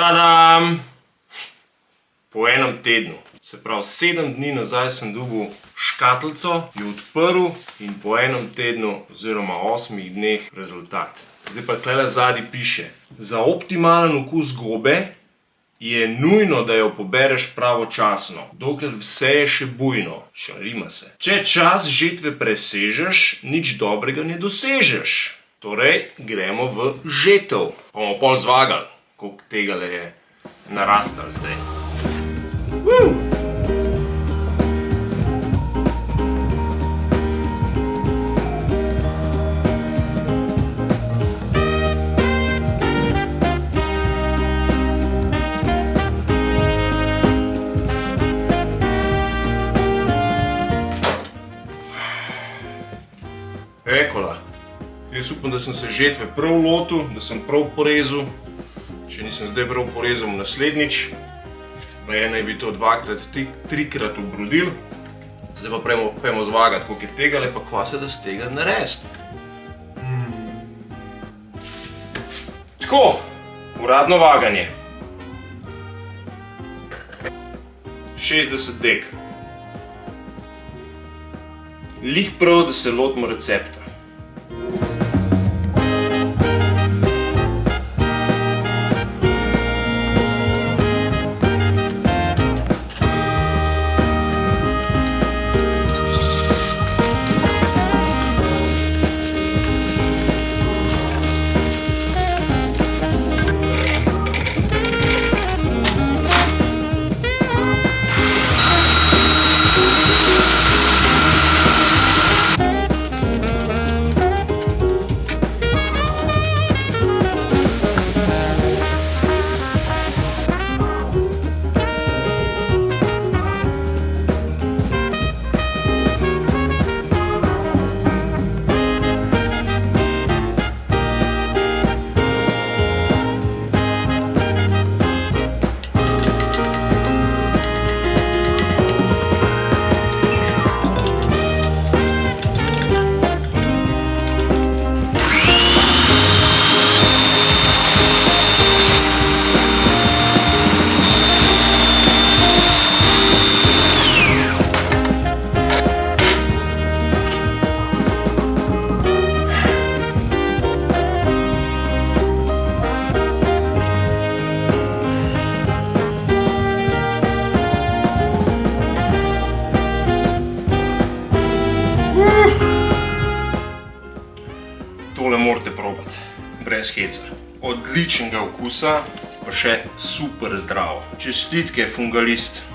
Tadam! Po enem tednu, se pravi 7 dni nazaj sem dobil škatlico, jo odprl in po enem tednu oziroma 8 dneh rezultat. Zdaj pa tukaj zadaj piše: za optimalen okus gobe je nujno, da jo pobereš pravočasno, dokler vse je še bujno. Šalima se. Če čas žetve presežeš, nič dobrega ne dosežeš. Torej, gremo v žetev. Pa bomo pol zvagali, koliko tegale je narastal zdaj. Ekola. Jaz upam, da sem se žetve prav lotil, da sem prav porezal. Če nisem zdaj prav porezal, naslednjič. Naj bi to 2-krat, 3-krat obrodil. Zdaj pa pojmo zvagati, koliko je tegale, pa kva se da z tega narediti. Tako, uradno vaganje. 60 dek. Lih prav, da se lotimo recepta. morate probati. Brez heca. Odličnega okusa, pa še super zdravo. Čestitke, Fungalist!